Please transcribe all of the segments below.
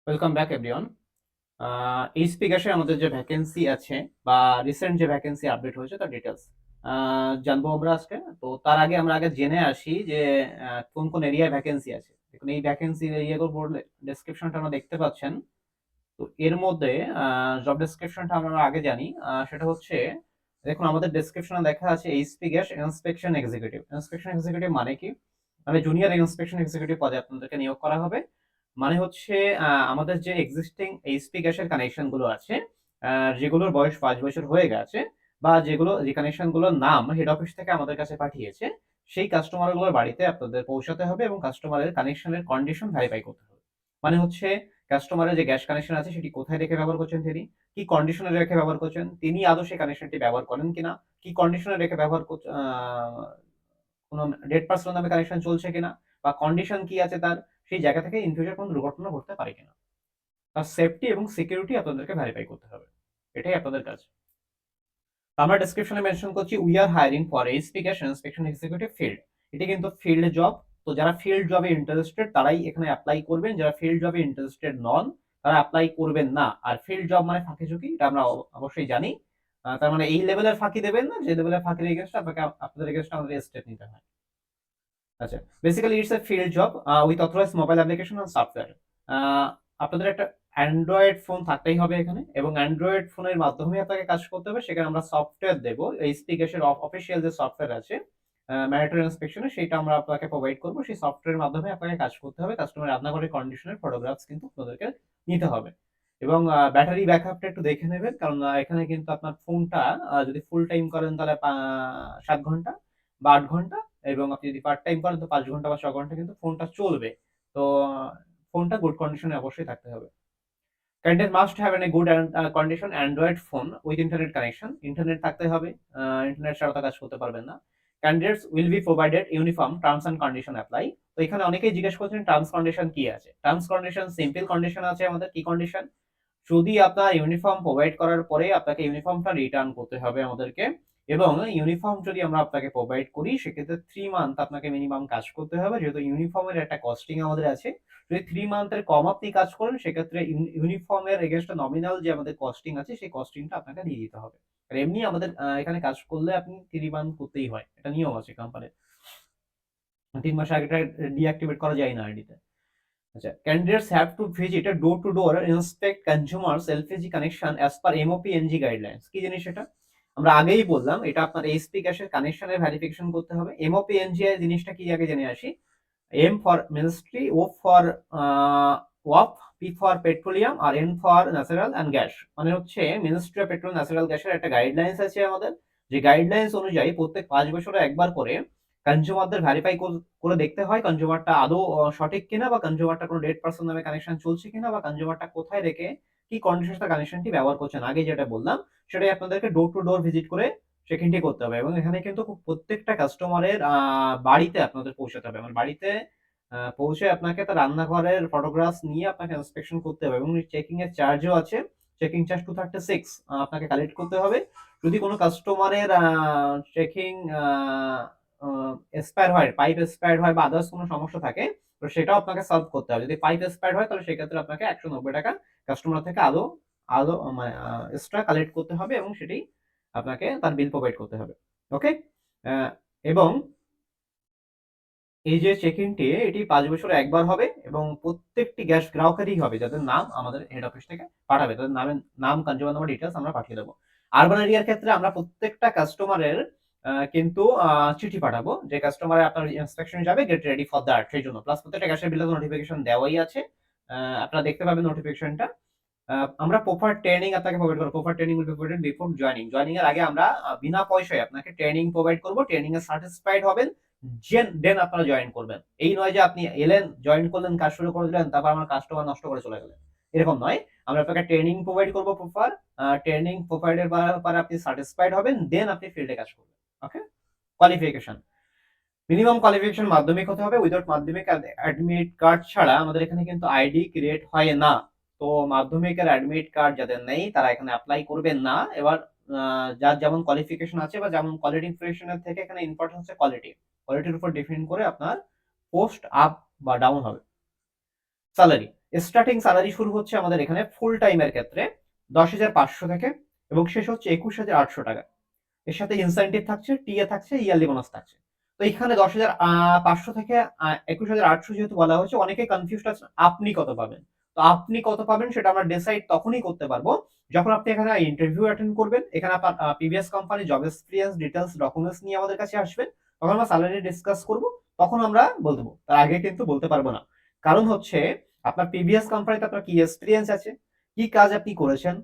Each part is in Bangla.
Welcome back everyone. এইচপি গ্যাসের আমাদের যে ভ্যাকেন্সি আছে বা রিসেন্ট যে ভ্যাকেন্সি আপডেট হয়েছে তার ডিটেলস জানবো আমরা আজকে। তো তার আগে আমরা জেনে আসি যে কোন কোন এরিয়ায় ভ্যাকেন্সি আছে। দেখুন, এই ভ্যাকেন্সি এরিয়াগুলো পড়লে ডেসক্রিপশনটা আমরা দেখতে পাচ্ছেন। তো এর মধ্যে জব ডেসক্রিপশনটা আমরা আগে জানি। সেটা হচ্ছে, দেখুন আমাদের ডেসক্রিপশনে লেখা আছে HP gas inspection executive. Inspection executive মানে কি? মানে জুনিয়র ইন্সপেকশন এক্সিকিউটিভ পদে আপনাদেরকে নিয়োগ করা হবে। মানে হচ্ছে আমাদের যে এক্সিস্টিং এইচপি গ্যাসের কানেকশন গুলো আছে, যেগুলোর বয়স 5 বছর হয়ে গেছে, বা যেগুলো যে কানেকশন গুলোর নাম হেড অফিস থেকে আমাদের কাছে পাঠিয়েছে, সেই কাস্টমার গুলোর বাড়িতে আপনাদের পৌঁছাতে হবে এবং কাস্টমারের কানেকশনের কন্ডিশন ভেরিফাই করতে হবে। মানে হচ্ছে, কাস্টমারের যে গ্যাস কানেকশন আছে সেটি কোথায় রেখে ব্যবহার করছেন, তিনি কি কন্ডিশনে রেখে ব্যবহার করছেন, তিনি আদৌ সেই কানেকশনটি ব্যবহার করেন কিনা, কি কন্ডিশনে রেখে ব্যবহার করছেন, কোনো ডেড পার্সন নামে কানেকশন চলছে কিনা, বা কন্ডিশন কি আছে তার, সেই জায়গা থেকে ইন ফিউচার কোনো দুর্ঘটনা ঘটতে পারে কিনা, তার সেফটি এবং সিকিউরিটি আপনাদেরকে ভেরিফাই করতে হবে। এটাই আপনাদের কাজ। আমরা ডেসক্রিপশনে মেনশন করছি, we are hiring for HP gas inspection executive field. এটি কিন্তু ফিল্ড জব। তো যারা ফিল্ড জবে ইন্টারেস্টেড তারাই এখানে অ্যাপ্লাই করবেন, যারা ফিল্ড জবে ইন্টারেস্টেড নন তারা অ্যাপ্লাই করবেন না। আর ফিল্ড জব মানে ফাঁকি ঝুঁকি, এটা আমরা অবশ্যই জানি। তার মানে এই লেভেলের ফাঁকি দেবেন না যে লেভেলের ফাঁকির এগেনস্টে আপনাদের এগেনস্টে আমাদের স্টেপ নিতে হয়। আচ্ছা, basically it's a field job with authorise mobile application and software. আপনাদের একটা অ্যান্ড্রয়েড ফোন থাকতেই হবে এখানে, এবং অ্যান্ড্রয়েড ফোনের মাধ্যমে আপনাকে কাজ করতে হবে। সেখানে আমরা সফটওয়্যার দেবো, এইচপি গ্যাসের অফিসিয়াল যে সফটওয়্যার আছে ম্যারিটারি ইন্সপেকশনে, সেটা আমরা আপনাকে প্রোভাইড করবো। সেই সফটওয়্যারের মাধ্যমে আপনাকে কাজ করতে হবে। কাস্টমার রান্নাঘরের কন্ডিশনের ফটোগ্রাফস কিন্তু আপনাদেরকে নিতে হবে। এবং ব্যাটারি ব্যাকআপটা একটু দেখে নেবেন, কারণ এখানে কিন্তু আপনার ফোনটা যদি ফুল টাইম করেন তাহলে 7 ঘন্টা বা 8 ঘন্টা, এবং আপনি যদি পার্ট টাইম করেন তো 5 ঘন্টা বা 6 ঘন্টা কিন্তু ফোনটা চলবে। তো ফোনটা গুড কন্ডিশনে অবশ্যই থাকতে হবে। Candidate must have N a good condition Android phone with internet connection. Internet থাকতে হবে, ইন্টারনেট ছাড়া তো কাজ করতে পারবেন না। Candidates will be provided uniform terms and condition apply. তো এখানে অনেকেই জিজ্ঞেস করছেন টার্মস কন্ডিশন কি আছে। টার্মস কন্ডিশন সিম্পল কন্ডিশন আছে আমাদের। কি কন্ডিশন? যদি আপনার ইউনিফর্ম প্রোভাইড করার পরে আপনাকে ইউনিফর্মটা রিটার্ন করতে হবে আমাদেরকে, এবং ইউনিফর্ম যদি আমরা আপনাকে প্রোভাইড করি সেক্ষেত্রে 3 মান্থ আপনাকে মিনিমাম কাজ করতে হবে, যেহেতু ইউনিফর্মের একটা কস্টিং আমাদের আছে। যদি 3 মান্থের কম আপনি কাজ করেন সেক্ষেত্রে ইউনিফর্মের এগেনস্টে নমিনাল যে আমাদের কস্টিং আছে সেই কস্টিংটা আপনাকে দিয়ে দিতে হবে। আর এমনি আমাদের এখানে কাজ করলে আপনি 3 মান্থ করতেই হয়, এটা নিয়ম আছে কোম্পানির। 3 মাস আগে ডিঅ্যাক্টিভেট করা যায় না আইডিতে। আচ্ছা, candidates have to visit a door to door inspect consumers LPG connection as per MOPNG guidelines। কি জিনিস এটা? আমরা আগেই বললাম, এটা আপনার এইচপি গ্যাসের কানেকশনের ভেরিফিকেশন করতে হবে। MOPNG এর জিনিসটা কি আগে জেনে আসি। M for ministry, O for of, P for petroleum, আর N for natural and gas. মানে হচ্ছে মিনিস্ট্রি অফ পেট্রোল ন্যাচারাল গ্যাসের একটা গাইডলাইন্স আছে আমাদের। যে গাইডলাইন্স অনুযায়ী প্রত্যেক 5 বছরে একবার করে কনজিউমারদের ভেরিফাই করে দেখতে হয় কনজিউমারটা আদৌ সঠিক কিনা, বা কনজিউমারটা কোনো ডেড পার্সন নামে কানেকশন চলছে কিনা, বা কনজিউমারটা কোথায় রেখে কি কন্ডিশনে কানেকশনটি ব্যবহার করছেন। আগে যেটা বললাম সেটাই আপনাদেরকে ডোর টু ডোর ভিজিট করে চেকিংটি করতে হবে, এবং এখানে কিন্তু প্রত্যেকটা কাস্টমারের বাড়িতে আপনাদের পৌঁছাতে হবে। আমার বাড়িতে পৌঁছে আপনাকে তার রান্নাঘরের ফটোগ্রাফস নিয়ে আপনাকে ইন্সপেকশন করতে হবে, এবং চেকিং এর চার্জও আছে। চেকিং চার্জ 236 আপনাকে কালেক্ট করতে হবে। যদি কোনো কাস্টমারের চেকিং এক্সপায়ার হয়, পাইপ এক্সপায়ার হয় বা আদার্স কোনো সমস্যা থাকে, তো সেটাও আপনাকে সলভ করতে হবে। যদি পাইপ এক্সপায়ার হয় তাহলে সেক্ষেত্রে আপনাকে 190 টাকা কাস্টমার থেকে আদৌ আদৌ মানে এক্সট্রা কালেক্ট করতে হবে, এবং সেটি আপনাকে তার বিল প্রোভাইড করতে হবে। ওকে। এবং এই যে চেক-ইনটি এটি 5 বছরে একবার হবে, এবং প্রত্যেকটি গ্যাস গ্রাহকেরই হবে যাদের নাম আমাদের হেড অফিস থেকে পাঠাবে, তাদের নাম, কনজিউমার নাম্বার, ডিটেলস আমরা পাঠিয়ে দেবো। আরবান এরিয়ার ক্ষেত্রে আমরা প্রত্যেকটা কাস্টমারের কিন্তু চিঠি পাঠাবো, যে কাস্টমার আপনার ইন্সপেকশন যাবে, গেট রেডি ফর দ্যাট, সেই জন্য। প্লাস প্রত্যেকটা গ্যাসের বিলে নোটিফিকেশন দেওয়াই আছে। আপনারা দেখতে পাবেন নোটিফিকেশনটা। আমরা প্রপার ট্রেনিং আপনাকে প্রোভাইড করব। Proper training will be provided before joining. Joining এর আগে আমরা বিনা পয়সায় আপনাকে ট্রেনিং প্রোভাইড করব। ট্রেনিং এ স্যাটিসফাইড হবেন, দেন আপনারা জয়েন করবেন। এই নয় যে আপনি এলেন, জয়েন করলেন, কাজ শুরু করে দিলেন, তারপর আমার কাস্টমার নষ্ট করে চলে গেলেন, এরকম নয়। আমরা আপনাকে ট্রেনিং প্রোভাইড করব প্রপার। ট্রেনিং প্রোভাইডের পরে আপনি স্যাটিসফাইড হবেন, দেন আপনি ফিল্ডে কাজ করবেন। ওকে। কোয়ালিফিকেশন, মিনিমাম কোয়ালিফিকেশন মাধ্যমিক হতে হবে। উইদাউট মাধ্যমিক অ্যাডমিট কার্ড ছাড়া আমাদের এখানে কিন্তু আইডি ক্রিয়েট হয় না। তো মাধ্যমিকের অ্যাডমিট কার্ড যাদের নেই তারা এখানে অ্যাপ্লাই করবেন না। এবার যার যেমন কোয়ালিফিকেশন আছে বা যেমন কোয়ালিফিকেশনের থেকে এখানে ইম্পর্টেন্স হচ্ছে কোয়ালিটি। কোয়ালিটির উপর ডিপেন্ড করে আপনার পোস্ট আপ বা ডাউন হবে। স্যালারি, স্টার্টিং স্যালারি শুরু হচ্ছে আমাদের এখানে ফুল টাইমের ক্ষেত্রে 10,500 থেকে এবং শেষ হচ্ছে 21,800 টাকা। এর সাথে ইনসেন্টিভ থাকছে, টিএ থাকছে, ইয়ারলি বোনাস থাকছে। তো এখানে 10,500 থেকে 21,800 যেহেতু বলা হয়েছে, অনেকেই কনফিউজড আছেন আপনি কত পাবেন। তো আপনি কত পাবেন সেটা আমরা ডিসাইড তখনই করতে পারবো যখন আপনি এখানে ইন্টারভিউ অ্যাটেন্ড করবেন, এখানে আপনার previous company job experience details documents নিয়ে আমাদের কাছে আসবেন, তখন আমরা স্যালারি ডিসকাস করব, তখন আমরা বলতে পারবো। তার আগে কিন্তু বলতে পারবো না। কারণ হচ্ছে আপনার প্রিভিয়াস কোম্পানিতে আপনার কি এক্সপিরিয়েন্স আছে, কি কাজ আপনি করেছেন,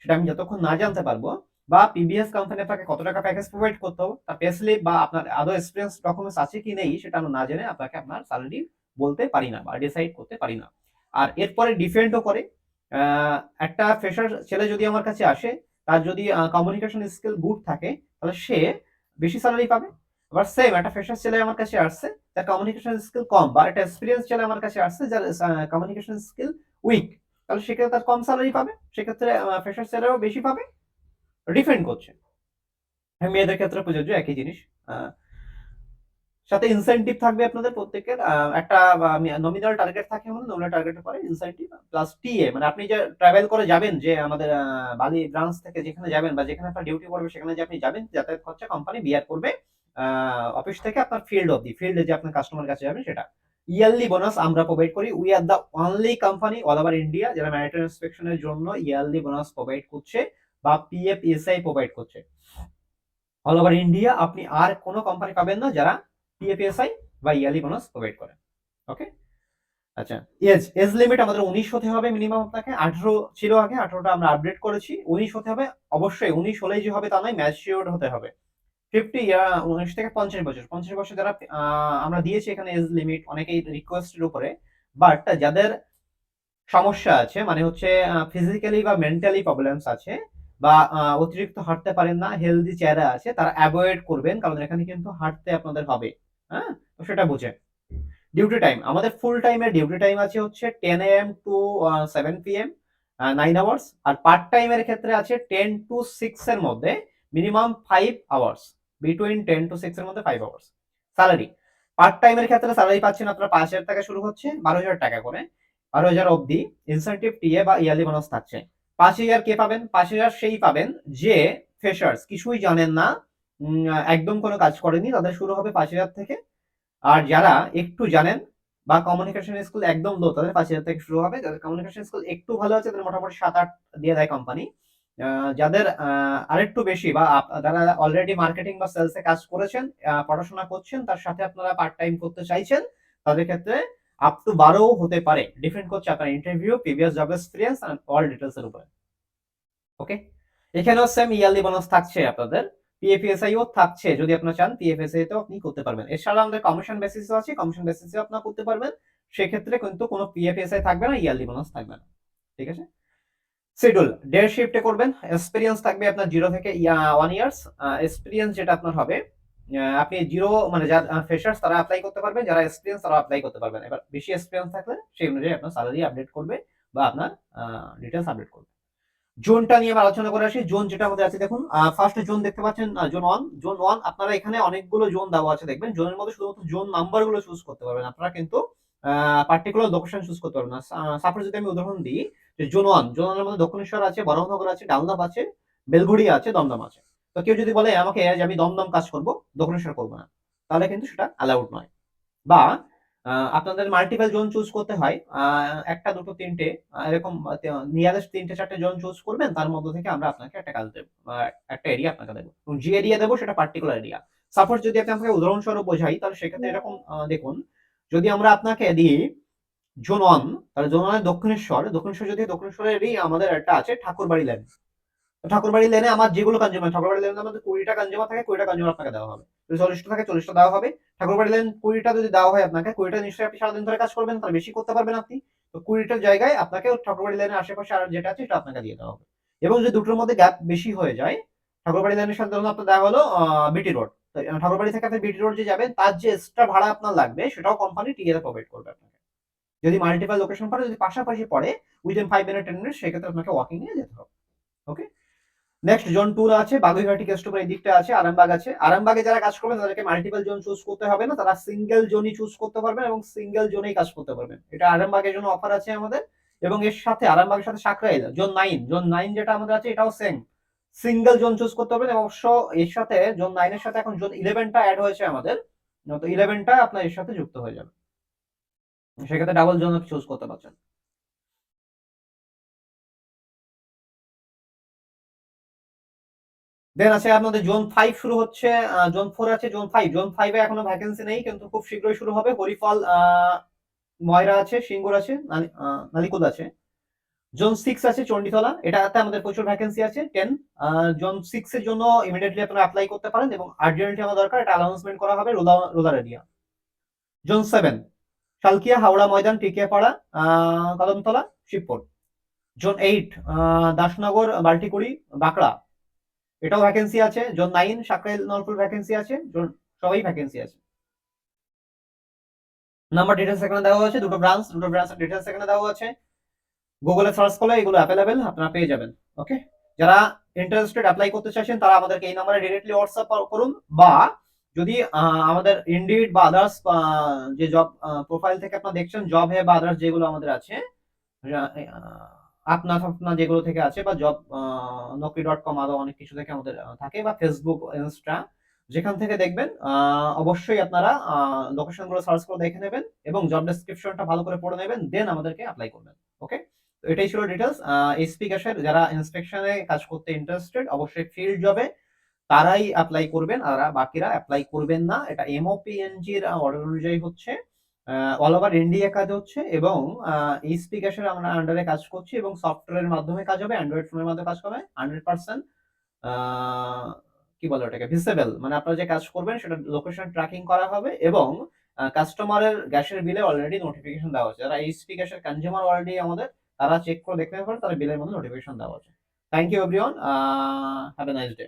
সেটা আমি যতক্ষণ না জানতে পারবো, বা প্রিভিয়াস কোম্পানি আপনাকে কত টাকা প্যাকেজ প্রোভাইড করতে হবে, তার পে স্লিপ বা আপনার আদৌ এক্সপিরিয়েন্স ডকুমেন্টস আছে কি নেই সেটা আমরা না জেনে আপনাকে আপনার স্যালারি বলতে পারি না বা ডিসাইড করতে পারি না। আর এরপরে ডিপেন্ডও করে একটা ফ্রেশার ছেলে যদি আমার কাছে আসে, তার যদি কমিউনিকেশন স্কিল গুড থাকে তাহলে সে বেশি স্যালারি পাবে। আবার সেম একটা ফ্রেশার ছেলে আমার কাছে আসছে, তার কমিউনিকেশন স্কিল কম, বা একটা এক্সপিরিয়েন্স ছেলে আমার কাছে আসছে যার কমিউনিকেশন স্কিল উইক, তাহলে সেক্ষেত্রে তার কম স্যালারি পাবে, সেক্ষেত্রে ফ্রেশার ছেলেও বেশি পাবে। ডিফেন্ড করছে। হ্যাঁ, মেয়েদের ক্ষেত্রে প্রযোজ্য একই জিনিস। সাথে ইনসেনটিভ থাকবে আপনাদের প্রত্যেকের। একটা নমিনাল টার্গেট থাকে, আমাদের নমিনাল টার্গেটের পরে ইনসেনটিভ প্লাস টিএ, মানে আপনি যে ট্রাভেল করে যাবেন, যে আমাদের বালি ব্রাঞ্চ থেকে যেখানে যাবেন বা যেখানে আপনার ডিউটি পড়বে সেখানে যে আপনি যাবেন, যাতায়াত খরচা কোম্পানি বিয়ার করবে অফিস থেকে আপনার ফিল্ড অবধি, ফিল্ডে যে আপনার কাস্টমার কাছে যাবেন সেটা। ইয়ারলি বোনাস আমরা প্রোভাইড করি। We are the only company all over India যারা ম্যারিটাইম ইন্সপেকশনের জন্য ইয়ারলি বোনাস প্রোভাইড করছে বা পিএফ এসআই প্রোভাইড করছে। অল ওভার ইন্ডিয়া আপনি আর কোনো কোম্পানি পাবেন না যারা পিএফএসআই বা ইয়ারলি বোনাস প্রোভাইড করে। ওকে, আচ্ছা। এজ এজ লিমিট আমাদের 19 হতে হবে মিনিমাম। আপনাকে 18 ছিল আগে, 18টা আমরা আপডেট করেছি, 19 হতে হবে। অবশ্যই 19 হলেই যে হবে তা নয়, ম্যাচিওরড হতে হবে। 50 ইয়ার 19 থেকে 50 বছর, 50 বছর যারা আমরা দিয়েছি এখানে এজ লিমিট অনেকেই রিকোয়েস্টের উপরে, বাট যাদের সমস্যা আছে, মানে হচ্ছে ফিজিক্যালি বা মেন্টালি প্রবলেমস আছে, বা অতিরিক্ত হাঁটতে পারেন না, হেলদি চেহারা আছে, তারা অ্যাভয়েড করবেন, কারণ এখানে কিন্তু হাঁটতে আপনাদের হবে। হ্যাঁ, তো সেটা বুঝেন। ডিউটি টাইম আমাদের ফুল টাইমের ডিউটি টাইম আছে হচ্ছে 10 AM টু 7 PM, 9 আওয়ার্স। আর পার্ট টাইমের ক্ষেত্রে আছে 10 টু 6 এর মধ্যে মিনিমাম 5 আওয়ার্স, বিটুইন 10 টু 6 এর মধ্যে 5 আওয়ার্স। স্যালারি পার্ট টাইমের ক্ষেত্রে স্যালারি পাচ্ছেন আপনারা 5,000 টাকা শুরু হচ্ছে, 12,000 টাকা করে, 12,000 অবধি ইনসেন্টিভ টিএ বা ইয়ারলি বোনাস থাকছে। 5,000 কে পাবেন? 5,000 সেই পাবেন যে ফ্রেশার্স, কিছুই জানেন না, একদম কোনো কাজ করেনি, তাদের শুরু হবে 5,000 থেকে। আর যারা একটু জানেন বা কমিউনিকেশন স্কিল একদম লো, তাদের 5,000 থেকে শুরু হবে। যাদের কমিউনিকেশন স্কিল একটু ভালো আছে তাদের মোটামুটি 7-8 দিয়ে দেয় কোম্পানি। যাদের আরেকটু বেশি বা যারা অলরেডি মার্কেটিং বা সেলসে কাজ করেছেন, পড়াশোনা করছেন, তার সাথে আপনারা পার্ট টাইম করতে চাইছেন, তাদের ক্ষেত্রে আপ টু 12 হতে পারে। ডিপেন্ড করছে আপনার interview, previous job experience and all details এর উপরে। ওকে, এখানেও সেম ইয়ারলি বোনাস থাকছে আপনাদের, পিএফএসআই ও থাকছে, যদি আপনারা চান পিএফএসআই তেও আপনি করতে পারবেন। এছাড়া আমাদের কমিশন বেসিসও আছে, কমিশন বেসিসেও আপনারা করতে পারবেন। সেক্ষেত্রে কিন্তু কোনো পিএফএসআই থাকবে না, ইয়ারলি বোনাস থাকবে না। ঠিক আছে। শিডিউল ডে শিফটে করবেন। এক্সপিরিয়েন্স থাকবে আপনার 0 থেকে 1 ইয়ার্স। এক্সপিরিয়েন্স যেটা আপনার হবে, আপনি 0 মানে যারা ফ্রেশার্স তারা অ্যাপ্লাই করতে পারবেন, যারা এক্সপিরিয়েন্স তারা অ্যাপ্লাই করতে পারবেন। এবার বেশি এক্সপিরিয়েন্স থাকলে সেই অনুযায়ী আপনার স্যালারি আপডেট করবে বা আপনার ডিটেইলস আপডেট করবে। জোনটা নিয়ে আমরা আলোচনা করে আসি। জোন যেটা আমাদের আছে দেখুন, ফার্স্ট জোন দেখতে পাচ্ছেন জোন 1। জোন 1 আপনারা এখানে অনেকগুলো জোন দেওয়া আছে দেখবেন। জোনের মধ্যে শুধুমাত্র জোন নাম্বার গুলো চুজ করতে পারবেন, আপনারা কিন্তু পার্টিকুলার লোকেশন চুজ করতে পারবেন না। সাপোজ যদি আমি উদাহরণ দিই যে জোন 1, জোন 1 এর মধ্যে দক্ষিণেশ্বর আছে, বরাহনগর আছে, ডালনাপ আছে, বেলঘড়িয়া আছে, দমদম আছে। তো কেউ যদি বলে আমাকে যে আমি দমদম কাজ করব, দক্ষিণেশ্বর করব না, তাহলে কিন্তু সেটা অ্যালাউড নয়। বা আপনাদের মাল্টিপল জোন চুজ করতে হয়, একটা দুটো তিনটে এরকম নিয়ারেস্ট 3টে 4টে জোন চুজ করবেন, তার মধ্যে থেকে আমরা আপনাকে একটা কাজ দেবো, একটা এরিয়া আপনাকে দেবো, এবং যে এরিয়া দেবো সেটা পার্টিকুলার এরিয়া। সাপোজ যদি আপনি আমাকে উদাহরণস্বরূপ বোঝাই, তাহলে সেক্ষেত্রে এরকম দেখুন, যদি আমরা আপনাকে দিই জোন 1, তাহলে জোন 1 দক্ষিণেশ্বর, দক্ষিণেশ্বর যদি দক্ষিণেশ্বরেরই আমাদের একটা আছে ঠাকুরবাড়ি লেন। ঠাকুরবাড়ি লেনে আমার যেগুলো কনজিউমার, ঠাকুরবাড়ি লেনে আমাদের 20টা কনজিউমার থাকে, 20টা কনজিউমার আপনাকে দেওয়া হবে। যদি 40টা থাকে 40টা দেওয়া হবে। ঠাকুরবাড়ি লেন 20টা যদি দেওয়া হয় আপনাকে, 20টা নিশ্চয়ই আপনি সারাদিন ধরে কাজ করবেন, তার বেশি করতে পারবেন আপনি। তো 20টার জায়গায় আপনাকে ঠাকুরবাড়ি লেনের আশেপাশে আর যেটা আছে সেটা আপনাকে দিয়ে দেওয়া হবে। এবং যদি দুটোর মধ্যে গ্যাপ বেশি হয়ে যায়, ঠাকুরবাড়ি লেনের সাথে ধরুন আপনার দেওয়া হলো বিটি রোড, তো ঠাকুরবাড়ি থেকে আপনি বিটি রোড যে যাবেন তার যে এক্সট্রা ভাড়া আপনার লাগবে সেটাও কোম্পানি টিএ প্রোভাইড করবে আপনাকে। যদি মাল্টিপল লোকেশন পড়ে, যদি পাশাপাশি পড়ে উইদিন 5 মিনিট 10 মিনিট, সেক্ষেত্রে আপনাকে ওয়াকিং এ যেতে হবে। ওকে, নেক্সট জোন 2 আছে, বাগুইহাটি কেষ্টপুর এই দিকটা আছে, আরামবাগ আছে। আরামবাগে যারা কাজ করবেন তাদেরকে মাল্টিপল জোন চুজ করতে হবে না, তারা সিঙ্গেল জোনই চুজ করতে পারবেন এবং সিঙ্গেল জোনেই কাজ করতে পারবেন। এটা আরামবাগের জন্য অফার আছে আমাদের। এবং এর সাথে আরামবাগের সাথে সাকরাইল জোন 9 যেটা আমাদের আছে এটাও সেম সিঙ্গেল জোন চুজ করতে হবে। অবশ্য এর সাথে জোন 9 এর সাথে এখন জোন 11টা অ্যাড হয়েছে আমাদের, তো 11টা আপনার এর সাথে যুক্ত হয়ে যাবে, সেক্ষেত্রে ডাবল জোন চুজ করতে পারছেন। দেন আছে আপনাদের জোন 5 শুরু হচ্ছে, জোন 4 আছে, জোন 5 এ এখনো ভ্যাকেন্সি নেই কিন্তু খুব শীঘ্রই শুরু হবে। হরিফল, ময়রা আছে, সিঙ্গুর আছে, নালিকুদ আছে। জোন 6 আছে চণ্ডীতলা, এটাতে আমাদের প্রচুর ভ্যাকেন্সি আছে 10। জোন 6 এর জন্য ইমিডিয়েটলি আপনারা অ্যাপ্লাই করতে পারেন এবং আর্জেন্টলি আমার দরকার, এটা অ্যানাউন্সমেন্ট করা হবে rural area. Zone 7 Salkia, Howrah Maidan, Tikiapara, Kadamtala, Shibpur. Zone 8 Dasnagar, Baltikuri, Bankra, এটাও ভ্যাকেন্সি আছে। জোন 9 সাকরাইল, নলপুর ভ্যাকেন্সি আছে। সবাই ভ্যাকেন্সি আছে। নাম্বার ডিটেলস এখানে দেওয়া আছে, দুটো ব্রাঞ্চের ডিটেলস এখানে দেওয়া আছে। গুগলে সার্চ করলে এগুলো অ্যাভেলেবেল আপনারা পেয়ে যাবেন। ওকে, যারা ইন্টারেস্টেড অ্যাপ্লাই করতে চাইছেন তারা আমাদেরকে এই নাম্বারে ডিরেক্টলি হোয়াটসঅ্যাপ করুন, বা যদি আমাদের ইনডিড বা আদার্স যে জব প্রোফাইল থেকে আপনারা দেখছেন, জব হে বা আদার্স যেগুলো আমাদের আছে, আপনা যেগুলো থেকে আছে, বা জব নকরি.com আরো অনেক কিছু থেকে আমাদের থাকে, বা ফেসবুক, ইনস্টা, যেখান থেকে দেখবেন অবশ্যই আপনারা লোকেশন গুলো সার্চ করে দেখে নেবেন এবং জব ডেসক্রিপশনটা ভালো করে পড়ে নেবেন, দেন আমাদেরকে অ্যাপ্লাই করবেন। ওকে, তো এটাই ছিল ডিটেলস। এসপি গ্যাসের যারা ইন্সপেকশনে কাজ করতে ইন্টারেস্টেড, অবশ্যই ফিল্ড জবে তারাই অ্যাপ্লাই করবেন, আর বাকিরা অ্যাপ্লাই করবেন না। এটা এমওপিএনজির অর্ডার অনুযায়ী হচ্ছে, অল ওভার ইন্ডিয়া কাজ হচ্ছে, এবং এইচপি গ্যাসের আমরা আন্ডারে কাজ করছি এবং সফটওয়্যারের মাধ্যমে কাজ হবে, অ্যান্ড্রয়েড ফোনের মাধ্যমে কাজ হবে 100%। কি বলে ওটাকে, ভিসেবল, মানে আপনারা যে কাজ করবেন সেটা লোকেশন ট্র্যাকিং করা হবে, এবং কাস্টমারের গ্যাসের বিলে অলরেডি নোটিফিকেশন দেওয়া আছে। যারা এইচপি গ্যাসের কনজিউমার অলরেডি আমাদের, তারা চেক করে দেখতে পারেন, তারা বিলের মধ্যে নোটিফিকেশন দেওয়া আছে। Thank you everyone, have a nice day.